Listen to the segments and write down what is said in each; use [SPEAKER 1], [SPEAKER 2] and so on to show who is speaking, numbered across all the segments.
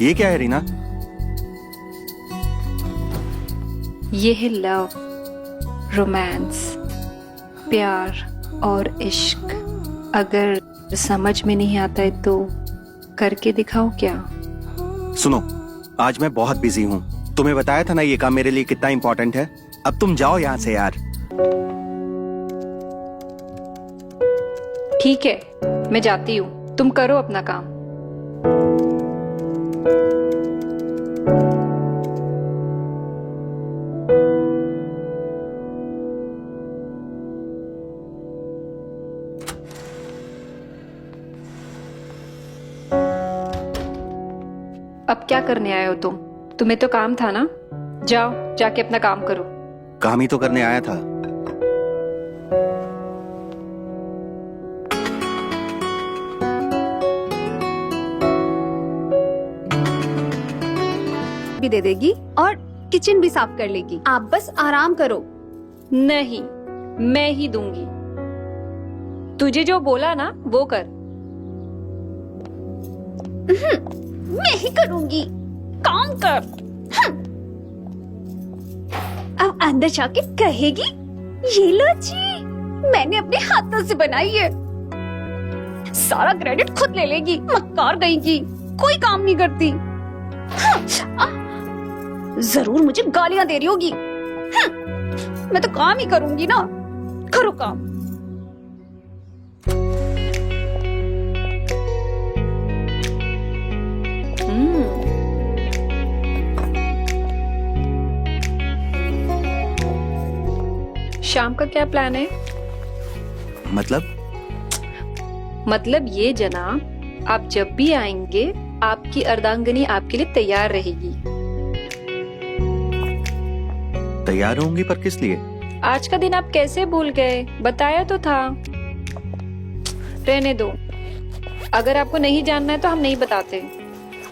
[SPEAKER 1] ये क्या है रीना?
[SPEAKER 2] ये है लव, रोमांस, प्यार और इश्क। अगर समझ में नहीं आता है तो करके दिखाओ क्या?
[SPEAKER 1] सुनो, आज मैं बहुत बिजी हूँ। तुम्हें बताया था ना ये काम मेरे लिए कितना इम्पोर्टेंट है। अब तुम जाओ यहाँ से यार।
[SPEAKER 2] ठीक है, मैं जाती हूँ, तुम करो अपना काम। अब क्या करने आए हो तुम? तुम्हें तो काम था ना, जाओ जाके अपना काम करो।
[SPEAKER 1] काम ही तो करने आया था।
[SPEAKER 3] भी दे देगी और किचन भी साफ कर लेगी। आप बस आराम करो।
[SPEAKER 2] नहीं, मैं ही दूंगी। तुझे जो बोला ना वो कर।
[SPEAKER 3] मैं ही करूंगी, काम कर। अब अंदर जाके कहेगी ये लो जी, मैंने अपने हाथों से बनाई है। सारा क्रेडिट खुद ले लेगी, मक्कार गई की, कोई काम नहीं करती। जरूर मुझे गालियां दे रही होगी। मैं तो काम ही करूंगी ना, करो काम।
[SPEAKER 2] शाम का क्या प्लान है? मतलब ये जनाब, आप जब भी आएंगे आपकी अर्धांगिनी आपके लिए तैयार रहेगी।
[SPEAKER 1] तैयार होंगी पर किस लिए?
[SPEAKER 2] आज का दिन आप कैसे भूल गए? बताया तो था। रहने दो, अगर आपको नहीं जानना है तो हम नहीं बताते।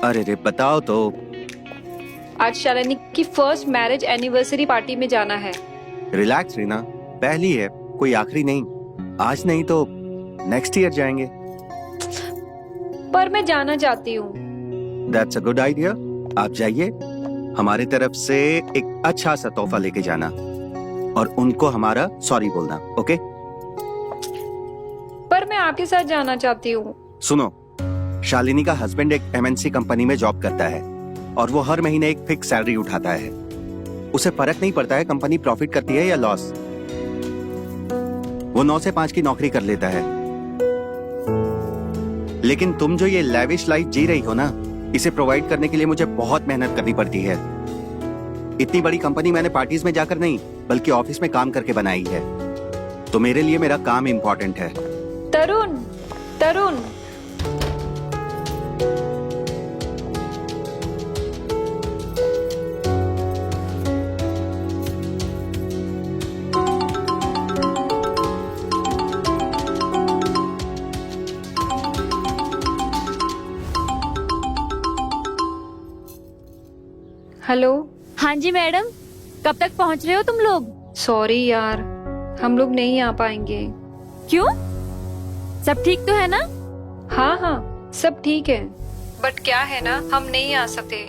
[SPEAKER 1] अरे रे बताओ तो।
[SPEAKER 2] आज शालिनी की फर्स्ट मैरिज एनिवर्सरी पार्टी में जाना है।
[SPEAKER 1] रिलैक्स रीना, पहली है, कोई आखिरी नहीं। आज नहीं तो नेक्स्ट ईयर जाएंगे।
[SPEAKER 2] पर मैं जाना चाहती हूँ।
[SPEAKER 1] That's a good idea. आप जाइए, हमारी तरफ से एक अच्छा सा तोहफा लेके जाना और उनको हमारा सॉरी बोलना, ओके?
[SPEAKER 2] पर मैं आपके साथ जाना चाहती हूँ।
[SPEAKER 1] सुनो, शालिनी का हस्बैंड एक एमएनसी कंपनी में जॉब करता है और वो हर महीने एक फिक्स सैलरी उठाता है। उसे फर्क नहीं पड़ता है कंपनी प्रॉफिट करती है या लॉस। वो 9 से 5 की नौकरी कर लेता है। लेकिन तुम जो ये लैविश लाइफ जी रही हो ना, इसे प्रोवाइड करने के लिए मुझे बहुत मेहनत करनी पड़ती है। इतनी बड़ी कंपनी मैंने पार्टीज में जाकर नहीं बल्कि ऑफिस में काम करके बनाई है। तो मेरे लिए मेरा काम इंपॉर्टेंट है।
[SPEAKER 2] तरुण, तरुण, हेलो।
[SPEAKER 4] हाँ जी मैडम, कब तक पहुँच रहे हो तुम लोग?
[SPEAKER 2] सॉरी यार, हम लोग नहीं आ पाएंगे।
[SPEAKER 4] क्यों? सब ठीक तो है ना?
[SPEAKER 2] हाँ हाँ, सब ठीक है। बट क्या है ना, हम नहीं आ सकते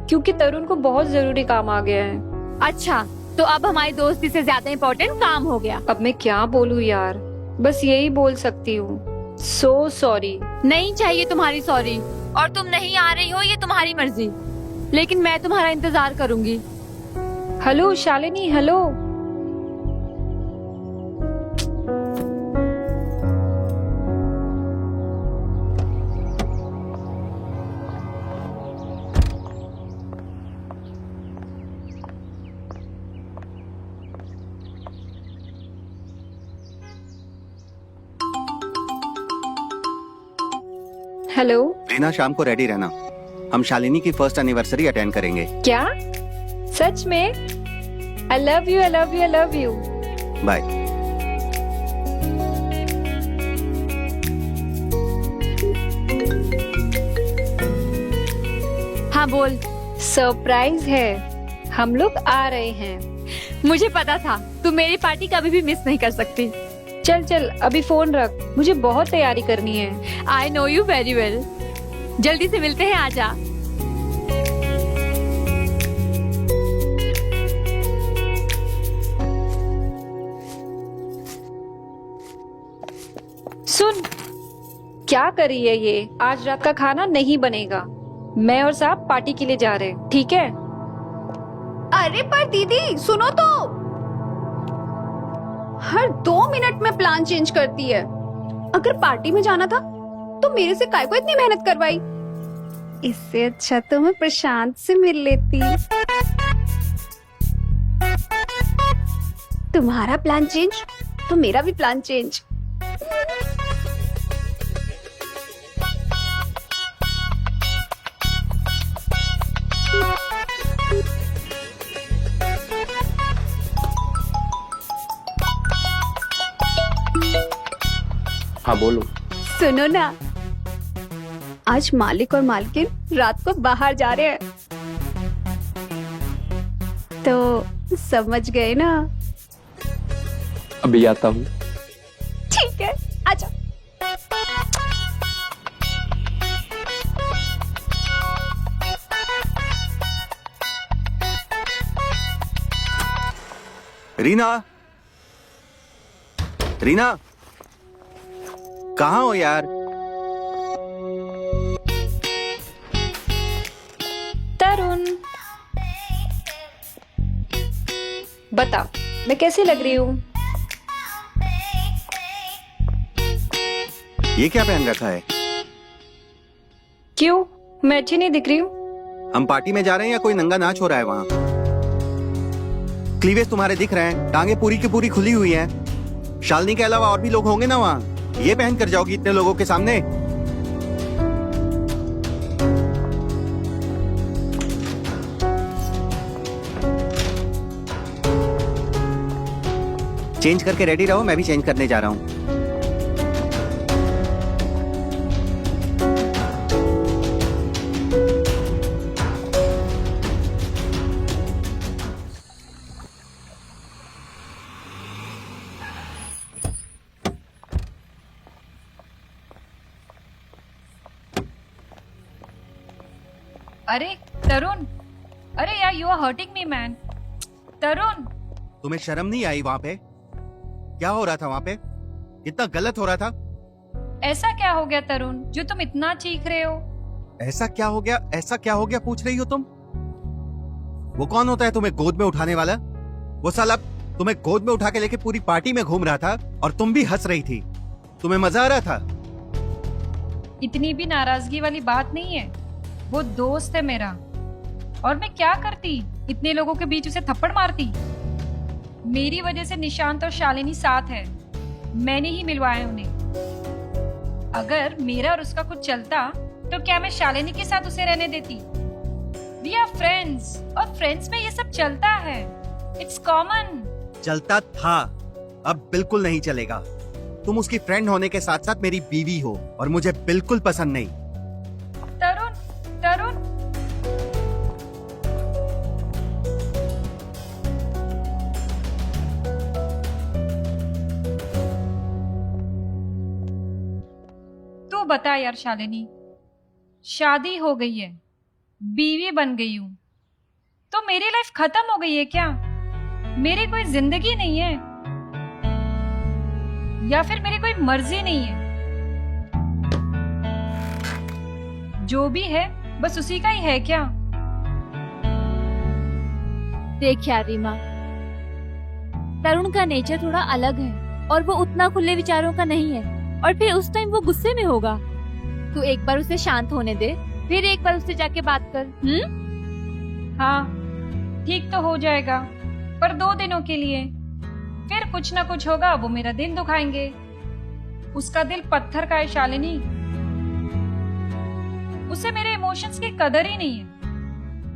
[SPEAKER 2] क्योंकि तरुण को बहुत जरूरी काम आ गया है।
[SPEAKER 4] अच्छा, तो अब हमारी दोस्ती से ज्यादा इम्पोर्टेंट काम हो गया।
[SPEAKER 2] अब मैं क्या बोलूँ यार, बस यही बोल सकती हूँ। So sorry.
[SPEAKER 4] नहीं चाहिए तुम्हारी सॉरी, और तुम नहीं आ रही हो ये तुम्हारी मर्जी, लेकिन मैं तुम्हारा इंतजार करूंगी।
[SPEAKER 2] Hello Shalini, hello. Hello.
[SPEAKER 1] Reena, शाम को रेडी रहना, हम शालिनी की फर्स्ट एनिवर्सरी अटेंड करेंगे।
[SPEAKER 2] क्या? सच में? I love you, I love you, I love you.
[SPEAKER 1] Bye.
[SPEAKER 4] हाँ बोल।
[SPEAKER 2] सरप्राइज है, हम लोग आ रहे हैं।
[SPEAKER 4] मुझे पता था तू मेरी पार्टी कभी भी मिस नहीं कर सकती।
[SPEAKER 2] चल चल अभी फोन रख, मुझे बहुत तैयारी करनी है।
[SPEAKER 4] I know you very well. जल्दी से मिलते हैं, आजा।
[SPEAKER 2] क्या कर रही है ये? आज रात का खाना नहीं बनेगा। मैं और साहब पार्टी के लिए जा रहे हैं, ठीक है?
[SPEAKER 3] अरे पर दीदी सुनो तो, हर 2 मिनट में प्लान चेंज करती है। अगर पार्टी में जाना था तो मेरे से काय को इतनी मेहनत करवाई। इससे अच्छा तो मैं प्रशांत से मिल लेती। तुम्हारा प्लान चेंज तो मेरा भी प्लान चेंज।
[SPEAKER 5] हाँ बोलो।
[SPEAKER 3] सुनो ना, आज मालिक और मालकिन रात को बाहर जा रहे हैं, तो समझ गए ना?
[SPEAKER 5] अभी आता हूँ।
[SPEAKER 3] ठीक है, आजा।
[SPEAKER 1] रीना, रीना, कहाँ हो यार?
[SPEAKER 2] तरुण, बता मैं कैसी लग रही हूँ?
[SPEAKER 1] ये क्या पहन रखा है?
[SPEAKER 2] क्यों, मैं अच्छी नहीं दिख रही हूँ?
[SPEAKER 1] हम पार्टी में जा रहे हैं या कोई नंगा नाच हो रहा है वहाँ? क्लीवेज तुम्हारे दिख रहे हैं, टांगे पूरी की पूरी खुली हुई हैं। शालिनी के अलावा और भी लोग होंगे ना वहाँ? ये पहन कर जाओगी इतने लोगों के सामने? चेंज करके रेडी रहो, मैं भी चेंज करने जा रहा हूँ।
[SPEAKER 2] अरे तरुण, अरे यार you are hurting me man. Tarun,
[SPEAKER 1] तुम्हें शर्म नहीं आई वहाँ पे? क्या हो रहा था वहाँ पे? कितना गलत हो रहा था।
[SPEAKER 2] ऐसा क्या हो गया तरुण जो तुम इतना चीख रहे हो?
[SPEAKER 1] ऐसा क्या हो गया, ऐसा क्या हो गया पूछ रही हो तुम? वो कौन होता है तुम्हें गोद में उठाने वाला? वो साला तुम्हें गोद में उठा के लेके पूरी पार्टी में घूम रहा था और तुम भी हंस रही थी। तुम्हें मजा आ रहा था?
[SPEAKER 2] इतनी भी नाराजगी वाली बात नहीं है। वो दोस्त है मेरा, और मैं क्या करती, इतने लोगों के बीच उसे थप्पड़ मारती? मेरी वजह से निशांत और शालिनी साथ है, मैंने ही मिलवाया उन्हें। अगर मेरा और उसका कुछ चलता तो क्या मैं शालिनी के साथ उसे रहने देती? वी आर फ्रेंड्स, और फ्रेंड्स में ये सब चलता है, इट्स कॉमन।
[SPEAKER 1] चलता था, अब बिल्कुल नहीं चलेगा। तुम उसकी फ्रेंड होने के साथ साथ मेरी बीवी हो और मुझे बिल्कुल पसंद नहीं।
[SPEAKER 2] तरुण, तरुण, तू बता यार शालिनी, शादी हो गई है, बीवी बन गई हूं, तो मेरी लाइफ खत्म हो गई है क्या? मेरी कोई जिंदगी नहीं है, या फिर मेरी कोई मर्जी नहीं है? जो भी है बस उसी का ही है क्या?
[SPEAKER 4] देख यार रीमा, तरुण का नेचर थोड़ा अलग है और वो उतना खुले विचारों का नहीं है, और फिर उस टाइम वो गुस्से में होगा। तू एक बार उसे शांत होने दे, फिर एक बार उससे जाके बात कर।
[SPEAKER 2] हाँ ठीक तो हो जाएगा, पर 2 दिनों के लिए। फिर कुछ ना कुछ होगा, वो मेरा दिल दुखाएंगे। उसका दिल पत्थर का है शालिनी, उसे मेरे इमोशंस की कदर ही नहीं है।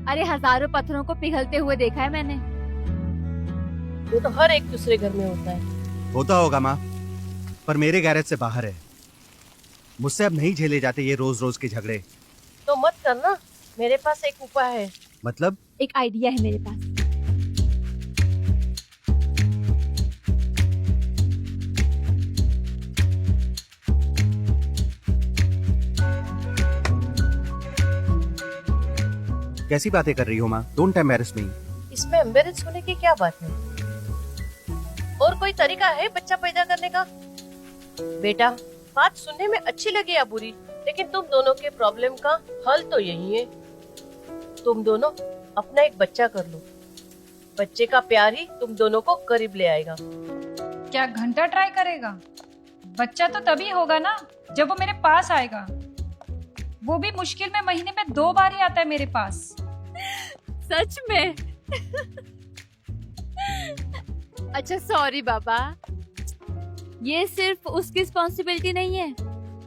[SPEAKER 4] अरे हजारों पत्थरों को पिघलते हुए देखा है मैंने।
[SPEAKER 6] वो तो हर एक दूसरे घर में होता है।
[SPEAKER 1] होता होगा माँ, पर मेरे गैरेज से बाहर है। मुझसे अब नहीं झेले जाते ये रोज रोज के झगड़े।
[SPEAKER 6] तो मत करना, मेरे पास एक उपाय है।
[SPEAKER 1] मतलब?
[SPEAKER 4] एक आइडिया है मेरे पास।
[SPEAKER 1] कैसी बातें कर रही हो माँ? डोंट एम्बैरेस मी।
[SPEAKER 6] इसमें एम्बेरेस होने की क्या बात है? और कोई तरीका है बच्चा पैदा करने का? बेटा, बात सुनने में अच्छी लगी या बुरी, लेकिन तुम दोनों के प्रॉब्लम का हल तो यही है। तुम दोनों अपना एक बच्चा कर लो। बच्चे का प्यार ही तुम दोनों को करीब ले आएगा।
[SPEAKER 2] क्या घंटा ट्राई करेगा? बच्चा तो तभी होगा ना जब वो मेरे पास आएगा। वो भी मुश्किल में महीने में 2 बार ही आता है मेरे पास।
[SPEAKER 4] सच में? अच्छा सॉरी बाबा, ये सिर्फ उसकी रिस्पॉन्सिबिलिटी नहीं है।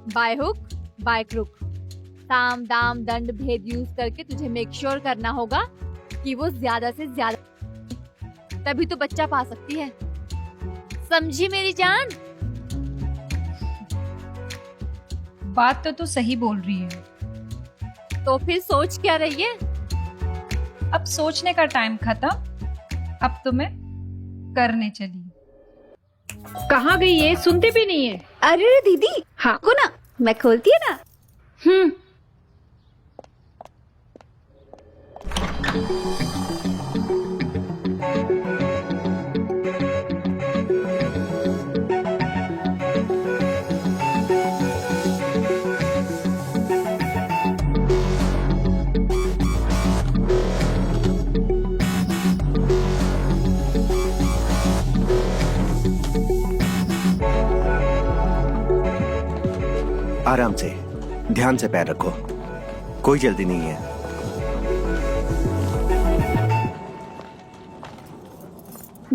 [SPEAKER 4] बाय हुक बाय क्रुक, साम दाम दंड भेद यूज करके तुझे मेक श्योर करना होगा कि वो ज्यादा से ज्यादा, तभी तो बच्चा पा सकती है। समझी मेरी जान?
[SPEAKER 2] बात तो तू सही बोल रही है।
[SPEAKER 4] तो फिर सोच क्या रही है?
[SPEAKER 2] अब सोचने का टाइम खत्म, अब तो मैं करने चली। कहाँ गई ये? सुनते भी नहीं है।
[SPEAKER 3] अरे दीदी,
[SPEAKER 2] हाँ
[SPEAKER 3] को ना मैं खोलती है ना।
[SPEAKER 1] आराम से, ध्यान से पैर रखो, कोई जल्दी नहीं है।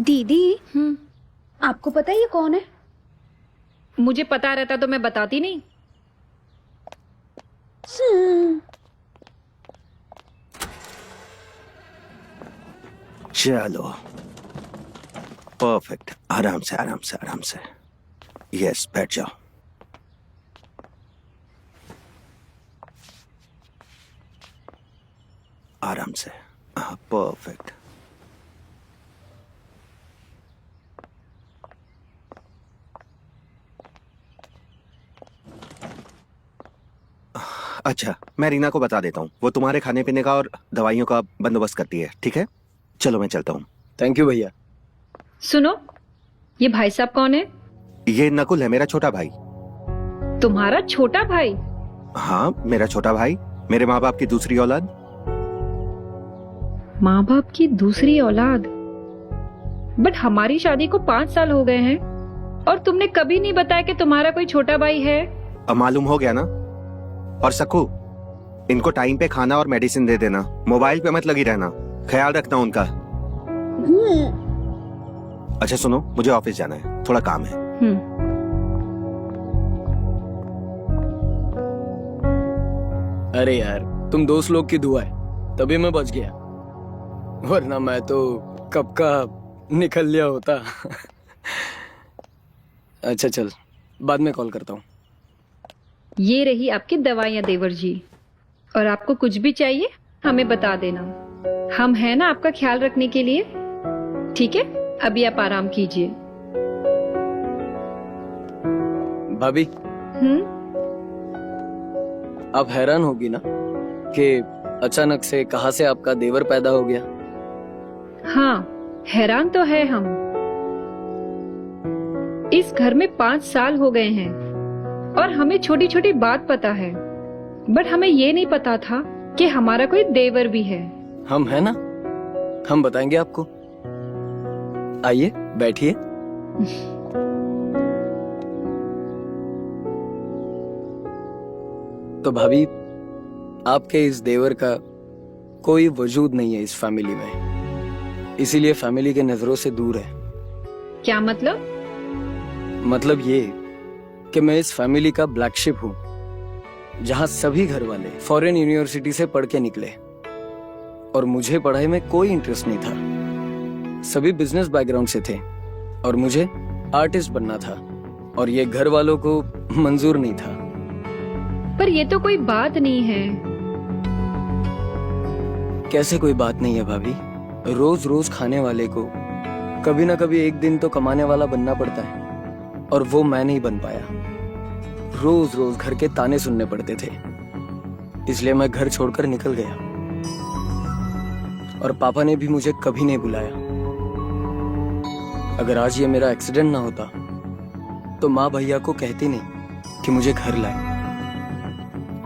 [SPEAKER 3] दीदी, आपको पता है ये कौन है?
[SPEAKER 2] मुझे पता रहता तो मैं बताती नहीं।
[SPEAKER 1] चलो, परफेक्ट। आराम से आराम से आराम से। यस, बैठ जाओ। आराम से। परफेक्ट। अच्छा, मैं रीना को बता देता हूँ, वो तुम्हारे खाने पीने का और दवाइयों का बंदोबस्त करती है, ठीक है? चलो मैं चलता हूँ।
[SPEAKER 5] थैंक यू भैया।
[SPEAKER 2] सुनो, ये भाई साहब कौन है?
[SPEAKER 1] ये नकुल है, मेरा छोटा भाई।
[SPEAKER 2] तुम्हारा छोटा भाई?
[SPEAKER 1] हाँ, मेरा छोटा भाई, मेरे माँ बाप की दूसरी औलाद।
[SPEAKER 2] माँ बाप की दूसरी औलाद? बट हमारी शादी को 5 साल हो गए हैं और तुमने कभी नहीं बताया कि तुम्हारा कोई छोटा भाई है।
[SPEAKER 1] अब मालूम हो गया ना। और सखू, इनको टाइम पे खाना और मेडिसिन दे देना, मोबाइल पे मत लगी रहना, ख्याल रखना उनका। अच्छा सुनो, मुझे ऑफिस जाना है, थोड़ा काम है।
[SPEAKER 5] अरे यार, तुम दोस्त लोग की दुआ है तभी मैं बच गया, वरना मैं तो कब का निकल लिया होता। अच्छा चल, बाद में कॉल करता हूँ।
[SPEAKER 2] ये रही आपकी दवाइयाँ देवर जी, और आपको कुछ भी चाहिए हमें बता देना, हम हैं ना आपका ख्याल रखने के लिए। ठीक है, अभी आप आराम कीजिए।
[SPEAKER 5] भाभी, आप हैरान होगी ना कि अचानक से कहां से आपका देवर पैदा हो गया।
[SPEAKER 2] हाँ, हैरान तो है हम। इस घर में 5 साल हो गए हैं और हमें छोटी छोटी बात पता है, बट हमें ये नहीं पता था कि हमारा कोई देवर भी है।
[SPEAKER 5] हम है ना, हम बताएंगे आपको। आइए बैठिए। तो भाभी, आपके इस देवर का कोई वजूद नहीं है इस फैमिली में, इसीलिए फैमिली के नजरों से दूर है।
[SPEAKER 2] क्या मतलब?
[SPEAKER 5] मतलब ये कि मैं इस फैमिली का ब्लैक शिप हूँ, जहाँ सभी घर वाले फॉरेन यूनिवर्सिटी से पढ़ के निकले और मुझे पढ़ाई में कोई इंटरेस्ट नहीं था। सभी बिजनेस बैकग्राउंड से थे और मुझे आर्टिस्ट बनना था, और ये घर वालों को मंजूर नहीं था।
[SPEAKER 2] पर ये तो कोई बात नहीं है।
[SPEAKER 5] कैसे कोई बात नहीं है भाभी? रोज रोज खाने वाले को कभी ना कभी एक दिन तो कमाने वाला बनना पड़ता है, और वो मैं नहीं बन पाया। रोज रोज घर के ताने सुनने पड़ते थे, इसलिए मैं घर छोड़कर निकल गया, और पापा ने भी मुझे कभी नहीं बुलाया। अगर आज ये मेरा एक्सीडेंट ना होता तो माँ भैया को कहती नहीं कि मुझे घर लाए।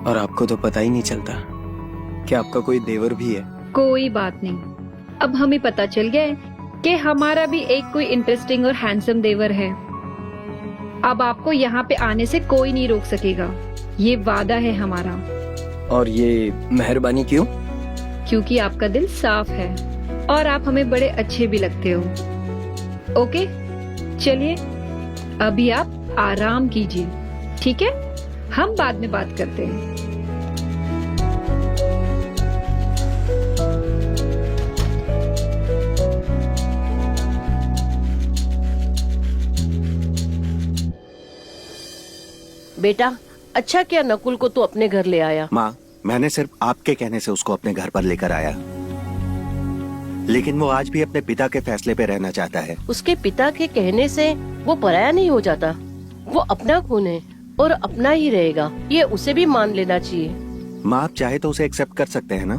[SPEAKER 5] और आपको तो पता ही नहीं चलता कि आपका कोई देवर भी है।
[SPEAKER 2] कोई बात नहीं, अब हमें पता चल गया है कि हमारा भी एक कोई इंटरेस्टिंग और हैंडसम देवर है। अब आपको यहाँ पे आने से कोई नहीं रोक सकेगा, ये वादा है हमारा।
[SPEAKER 5] और ये मेहरबानी क्यों?
[SPEAKER 2] क्योंकि आपका दिल साफ है और आप हमें बड़े अच्छे भी लगते हो। ओके, चलिए अभी आप आराम कीजिए, ठीक है? हम बाद में बात करते हैं।
[SPEAKER 6] बेटा, अच्छा किया नकुल को तू अपने घर ले आया।
[SPEAKER 1] माँ, मैंने सिर्फ आपके कहने से उसको अपने घर पर लेकर आया, लेकिन वो आज भी अपने पिता के फैसले पे रहना चाहता है।
[SPEAKER 6] उसके पिता के कहने से वो पराया नहीं हो जाता। वो अपना खून है और अपना ही रहेगा, ये उसे भी मान लेना चाहिए।
[SPEAKER 1] माँ, आप चाहे तो उसे एक्सेप्ट कर सकते हैं ना।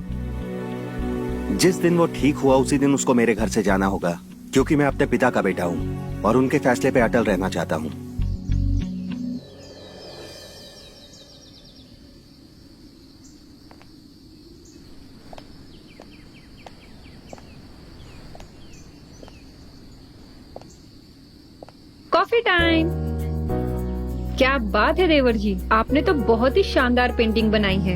[SPEAKER 1] जिस दिन वो ठीक हुआ उसी दिन उसको मेरे घर से जाना होगा, क्योंकि मैं अपने पिता का बेटा हूँ और उनके फैसले पे अटल रहना चाहता हूँ।
[SPEAKER 2] Coffee time. क्या बात है देवर जी, आपने तो बहुत ही शानदार पेंटिंग बनाई है।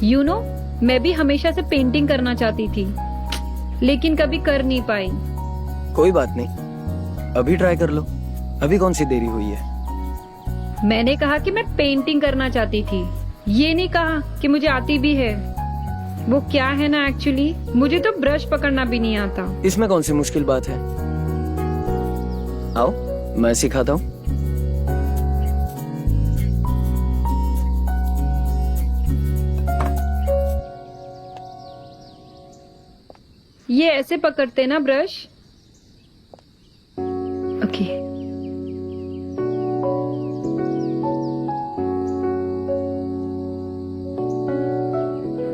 [SPEAKER 2] यू नो, मैं भी हमेशा से पेंटिंग करना चाहती थी, लेकिन कभी कर नहीं पाई।
[SPEAKER 5] कोई बात नहीं, अभी ट्राई कर लो। अभी कौन सी देरी हुई है?
[SPEAKER 2] मैंने कहा कि मैं पेंटिंग करना चाहती थी, ये नहीं कहा कि मुझे आती भी है। वो क्या है ना, एक्चुअली मुझे तो ब्रश पकड़ना भी नहीं आता।
[SPEAKER 5] इसमें कौन सी मुश्किल बात है? आओ, मैं सिखाता हूँ।
[SPEAKER 2] ये ऐसे पकड़ते ना ब्रश? ओके।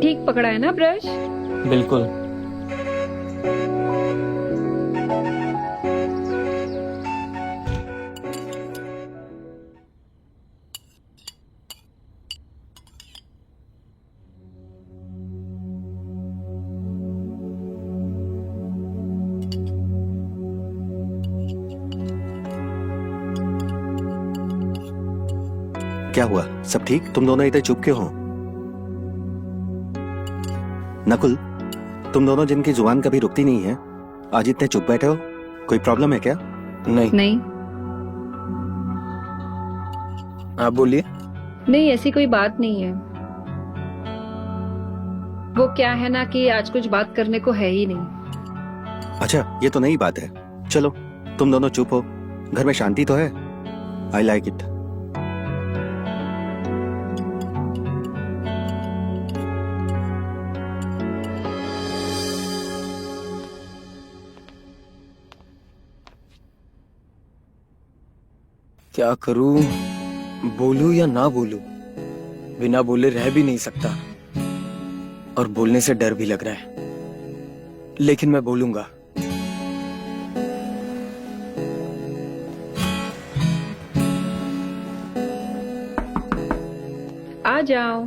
[SPEAKER 2] ठीक पकड़ा है ना ब्रश?
[SPEAKER 5] बिल्कुल।
[SPEAKER 1] क्या हुआ? सब ठीक? तुम दोनों इतने चुप क्यों हो? नकुल, तुम दोनों जिनकी जुबान कभी रुकती नहीं है, आज इतने चुप बैठे हो। कोई प्रॉब्लम है क्या?
[SPEAKER 5] नहीं।
[SPEAKER 2] नहीं
[SPEAKER 5] आप बोलिए।
[SPEAKER 2] नहीं, ऐसी कोई बात नहीं है। वो क्या है ना कि आज कुछ बात करने को है ही नहीं।
[SPEAKER 1] अच्छा, ये तो नई बात है। चलो, तुम दोनों चुप हो, घर में शांति तो है। I like it.
[SPEAKER 5] क्या करूं? बोलूं या ना बोलूं? बिना बोले रह भी नहीं सकता और बोलने से डर भी लग रहा है, लेकिन मैं बोलूंगा।
[SPEAKER 2] आ जाओ।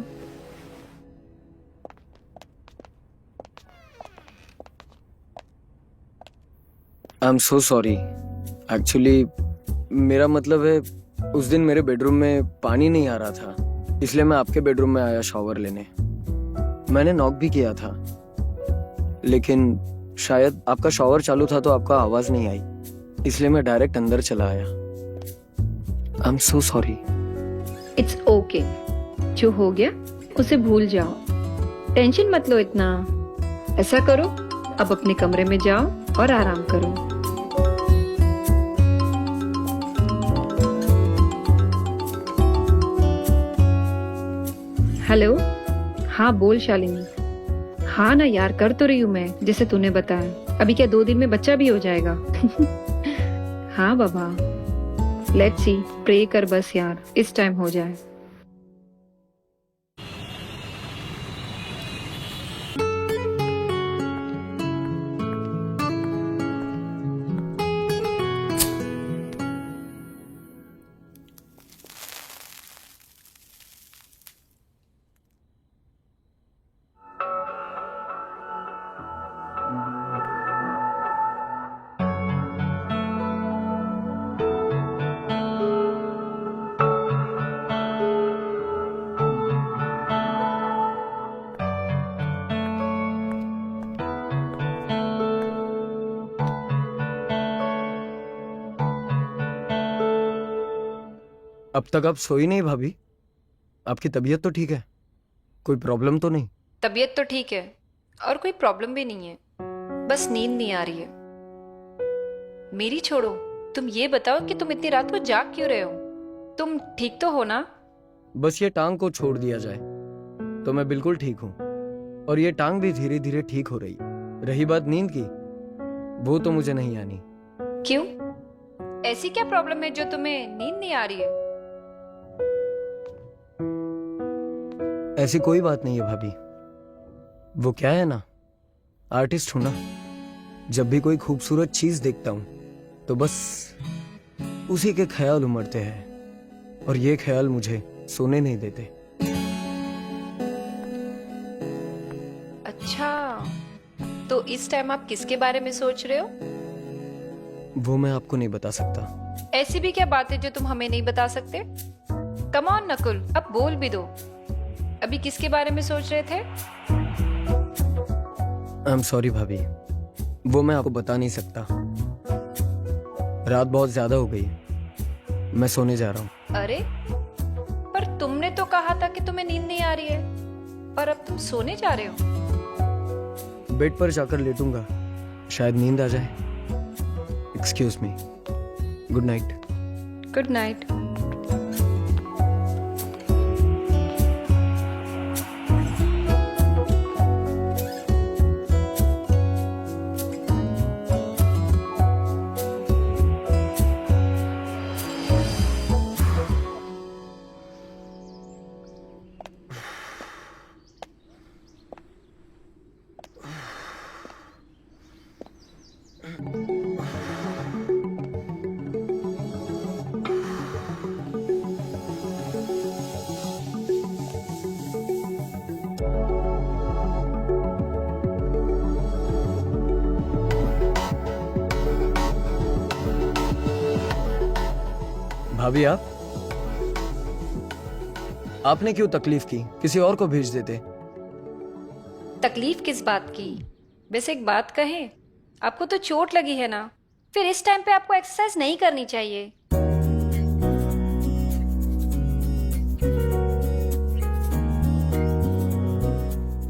[SPEAKER 5] I am so sorry. Actually मेरा मतलब है, उस दिन मेरे बेडरूम में पानी नहीं आ रहा था, इसलिए मैं आपके बेडरूम में आया शॉवर लेने। मैंने नॉक भी किया था, लेकिन शायद आपका शॉवर चालू था तो आपका आवाज नहीं आई, इसलिए मैं डायरेक्ट अंदर चला आया। I am so sorry.
[SPEAKER 2] It's okay, जो हो गया उसे भूल जाओ, टेंशन मत लो इतना। ऐसा करो, अब अपने कमरे में जाओ और आराम करो। हेलो, हाँ बोल शालिनी। हाँ ना यार, कर तो रही हूँ मैं जैसे तूने बताया। अभी क्या 2 दिन में बच्चा भी हो जाएगा? हाँ बाबा, लेट्स सी, प्रे कर बस यार, इस टाइम हो जाए।
[SPEAKER 5] अब तक आप सोई नहीं भाभी? आपकी तबीयत तो ठीक है? कोई प्रॉब्लम तो नहीं?
[SPEAKER 2] तबीयत तो ठीक है और कोई प्रॉब्लम भी नहीं है, बस नींद नहीं आ रही है। मेरी छोड़ो, तुम ये बताओ कि तुम इतनी रात को जाग क्यों रहे हो? तुम ठीक तो हो ना?
[SPEAKER 5] बस ये टांग को छोड़ दिया जाए तो मैं बिल्कुल ठीक हूँ, और ये टांग भी धीरे धीरे ठीक हो रही। रही बात नींद की, वो तो मुझे नहीं आनी।
[SPEAKER 2] क्यों? ऐसी क्या प्रॉब्लम है जो तुम्हें नींद नहीं आ रही है?
[SPEAKER 5] ऐसी कोई बात नहीं है भाभी। वो क्या है ना, आर्टिस्ट हूं ना, जब भी कोई खूबसूरत चीज देखता हूं तो बस उसी के ख्याल उमड़ते हैं, और ये ख्याल मुझे सोने नहीं देते।
[SPEAKER 2] अच्छा, तो इस टाइम आप किसके बारे में सोच रहे हो?
[SPEAKER 5] वो मैं आपको नहीं बता सकता।
[SPEAKER 2] ऐसी भी क्या बात है जो तुम हमें नहीं बता सकते? कम ऑन नकुल, अब बोल भी दो। अभी किसके बारे में सोच रहे थे?
[SPEAKER 5] आई एम सॉरी भाभी, वो मैं आपको बता नहीं सकता। रात बहुत ज्यादा हो गई, मैं सोने जा रहा हूँ।
[SPEAKER 2] अरे, पर तुमने तो कहा था कि तुम्हें नींद नहीं आ रही है, और अब तुम सोने जा रहे हो।
[SPEAKER 5] बेड पर जाकर लेटूंगा, शायद नींद आ जाए। Excuse me, good night.
[SPEAKER 2] Good night.
[SPEAKER 5] भाभी, आपने क्यों तकलीफ की? किसी और को भेज देते।
[SPEAKER 2] तकलीफ किस बात की? वैसे एक बात कहें, आपको तो चोट लगी है ना, फिर इस टाइम पे आपको एक्सरसाइज नहीं करनी चाहिए।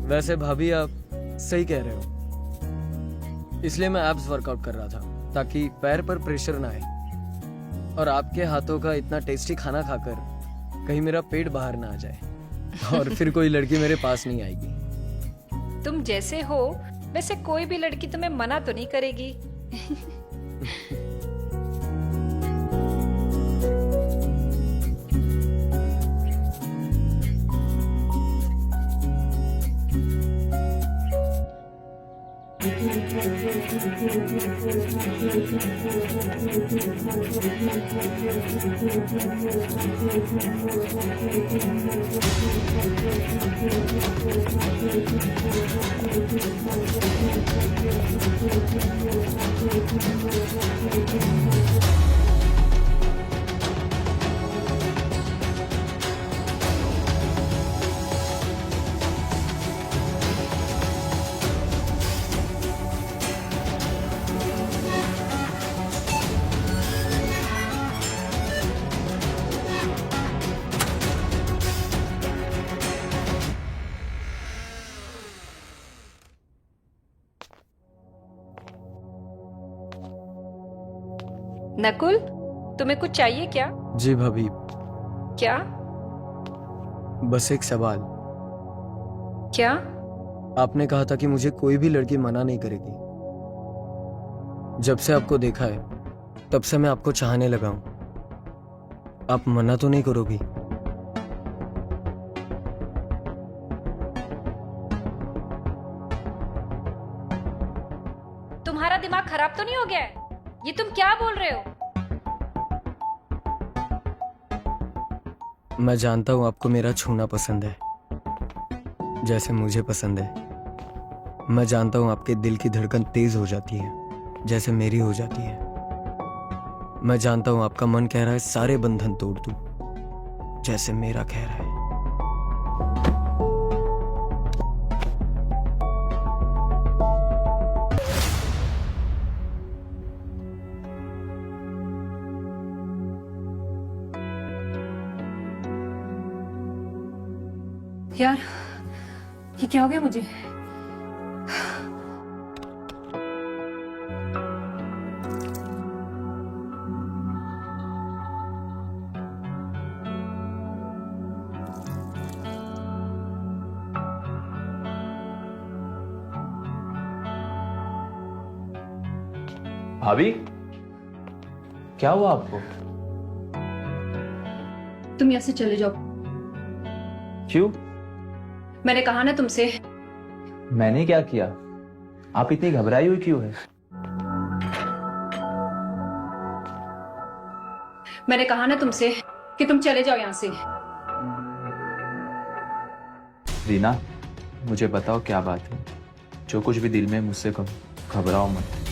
[SPEAKER 5] वैसे भाभी, आप सही कह रहे हो। इसलिए मैं एब्स वर्कआउट कर रहा था, ताकि पैर पर प्रेशर ना आए, और आपके हाथों का इतना टेस्टी खाना खाकर कहीं मेरा पेट बाहर ना आ जाए, और फिर कोई लड़की मेरे पास नहीं आएगी।
[SPEAKER 2] तुम जैसे हो वैसे कोई भी लड़की तुम्हें मना तो नहीं करेगी। नकुल, तुम्हें कुछ चाहिए क्या?
[SPEAKER 5] जी भाभी,
[SPEAKER 2] क्या?
[SPEAKER 5] बस एक सवाल।
[SPEAKER 2] क्या?
[SPEAKER 5] आपने कहा था कि मुझे कोई भी लड़की मना नहीं करेगी। जब से आपको देखा है तब से मैं आपको चाहने लगा हूं। आप मना तो नहीं करोगी?
[SPEAKER 2] तुम्हारा दिमाग खराब तो नहीं हो गया है? ये तुम क्या बोल रहे हो?
[SPEAKER 5] मैं जानता हूं आपको मेरा छूना पसंद है, जैसे मुझे पसंद है। मैं जानता हूं आपके दिल की धड़कन तेज हो जाती है, जैसे मेरी हो जाती है। मैं जानता हूं आपका मन कह रहा है सारे बंधन तोड़ दूं, जैसे मेरा कह रहा है।
[SPEAKER 2] यार ये क्या हो गया मुझे?
[SPEAKER 7] भाभी, क्या हुआ आपको?
[SPEAKER 2] तुम यहाँ से चले जाओ।
[SPEAKER 7] क्यों?
[SPEAKER 2] मैंने कहा ना तुमसे।
[SPEAKER 7] मैंने क्या किया? आप इतनी घबराई हुई क्यों है?
[SPEAKER 2] मैंने कहा ना तुमसे कि तुम चले जाओ यहाँ से।
[SPEAKER 7] रीना, मुझे बताओ क्या बात है। जो कुछ भी दिल में मुझसे कहो, घबराओ मत।